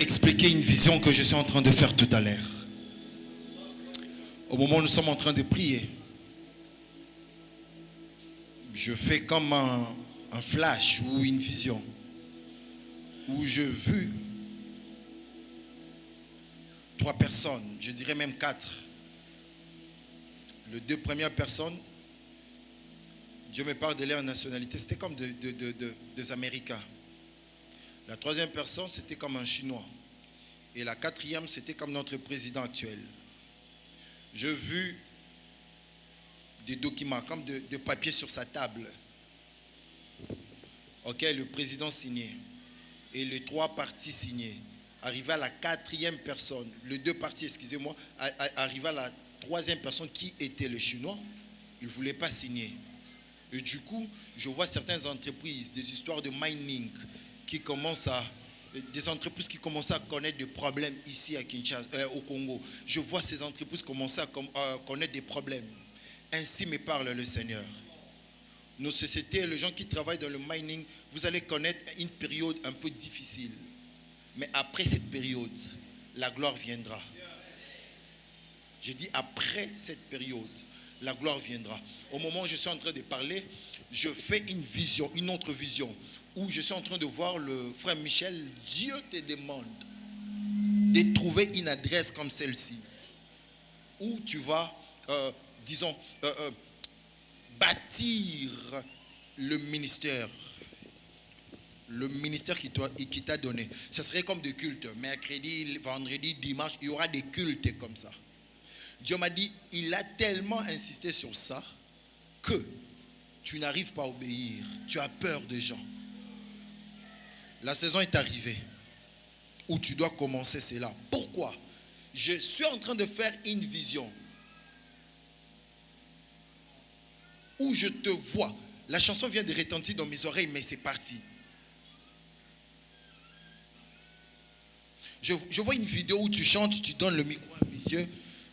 expliquer une vision que je suis en train de faire tout à l'heure. Au moment où nous sommes en train de prier, je fais comme un flash ou une vision où je vis 3 personnes, je dirais même 4. Les 2 premières personnes, Dieu me parle de leur nationalité, c'était comme des Américains. La 3e personne, c'était comme un Chinois. Et la 4e, c'était comme notre président actuel. J'ai vu des documents, comme de papier sur sa table. Ok, le président signé. Et les 3 parties signées. Arrivé à la 4e personne, les 2 parties, excusez-moi, arrivé à la 3e personne qui était le Chinois, il ne voulait pas signer. Et du coup, je vois certaines entreprises, des histoires de mining qui commencent des entreprises qui commencent à connaître des problèmes ici à Kinshasa, au Congo. Je vois ces entreprises commencer à connaître des problèmes. Ainsi me parle le Seigneur. Nos sociétés, les gens qui travaillent dans le mining, vous allez connaître une période un peu difficile. Mais après cette période, la gloire viendra. Je dis après cette période, la gloire viendra. Au moment où je suis en train de parler, je fais une vision, une autre vision, où je suis en train de voir le frère Michel. Dieu te demande de trouver une adresse comme celle-ci, où tu vas, bâtir le ministère qui t'a donné. Ce serait comme des cultes. Mercredi, vendredi, dimanche, il y aura des cultes comme ça. Dieu m'a dit, il a tellement insisté sur ça que tu n'arrives pas à obéir. Tu as peur des gens. La saison est arrivée où tu dois commencer cela. Pourquoi? Je suis en train de faire une vision où je te vois. La chanson vient de retentir dans mes oreilles, mais c'est parti. Je vois une vidéo où tu chantes, tu donnes le micro à un monsieur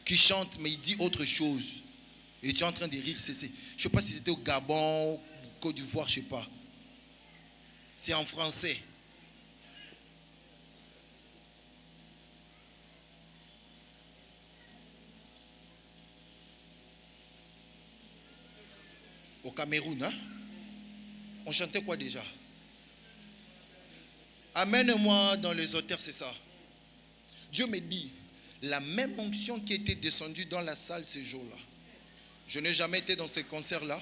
qui chante, mais il dit autre chose. Et tu es en train de rire. Je ne sais pas si c'était au Gabon, Côte d'Ivoire, je ne sais pas. C'est en français. Au Cameroun, hein? On chantait quoi déjà? Amène-moi dans les auteurs, c'est ça. Dieu me dit, la même onction qui était descendue dans la salle ce jour-là. Je n'ai jamais été dans ces concerts-là,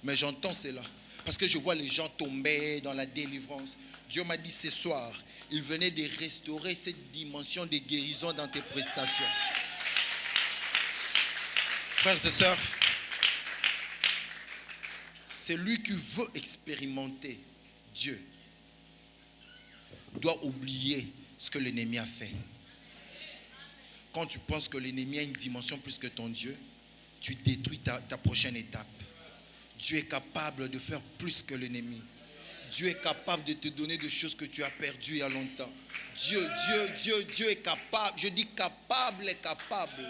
mais j'entends cela. Parce que je vois les gens tomber dans la délivrance. Dieu m'a dit ce soir, il venait de restaurer cette dimension de guérison dans tes prestations. Frères et sœurs, celui qui veut expérimenter Dieu doit oublier ce que l'ennemi a fait. Quand tu penses que l'ennemi a une dimension plus que ton Dieu, tu détruis ta prochaine étape. Dieu est capable de faire plus que l'ennemi. Dieu est capable de te donner des choses que tu as perdues il y a longtemps. Dieu est capable. Je dis capable est capable.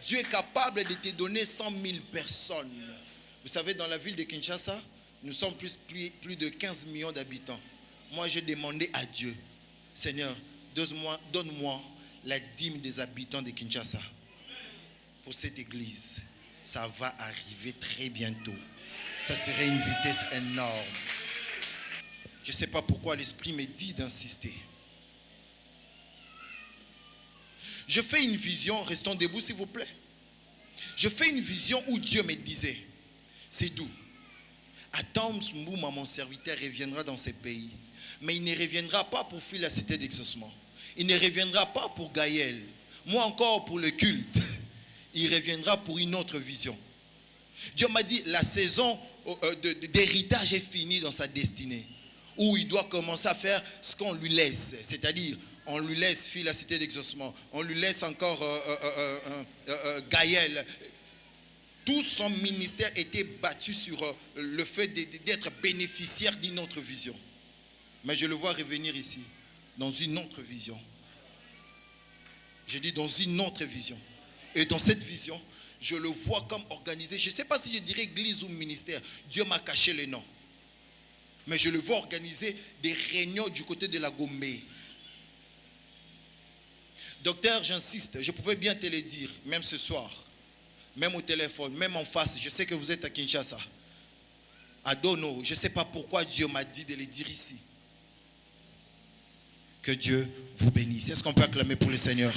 Dieu est capable de te donner 100 000 personnes. Vous savez, dans la ville de Kinshasa, nous sommes plus de 15 millions d'habitants. Moi, j'ai demandé à Dieu, Seigneur, donne-moi la dîme des habitants de Kinshasa pour cette église. Ça va arriver très bientôt. Ça serait une vitesse énorme. Je ne sais pas pourquoi l'Esprit me dit d'insister. Je fais une vision, restons debout s'il vous plaît. Je fais une vision où Dieu me disait, c'est doux. Adam Mbouma, mon serviteur, reviendra dans ces pays. Mais il ne reviendra pas pour fuir la cité d'exaucement. Il ne reviendra pas pour Gaël. Moi encore pour le culte. Il reviendra pour une autre vision. Dieu m'a dit, la saison d'héritage est finie dans sa destinée. Où il doit commencer à faire ce qu'on lui laisse. C'est-à-dire, on lui laisse fuir la cité d'exaucement. On lui laisse encore Gaël. Tout son ministère était battu sur le fait d'être bénéficiaire d'une autre vision. Mais je le vois revenir ici, dans une autre vision. Je dis dans une autre vision. Et dans cette vision, je le vois comme organisé. Je ne sais pas si je dirais église ou ministère. Dieu m'a caché les noms. Mais je le vois organiser des réunions du côté de la Gombe. Docteur, j'insiste, je pouvais bien te le dire, même ce soir, même au téléphone, même en face. Je sais que vous êtes à Kinshasa, à Dono. Je ne sais pas pourquoi Dieu m'a dit de le dire ici. Que Dieu vous bénisse. Est-ce qu'on peut acclamer pour le Seigneur?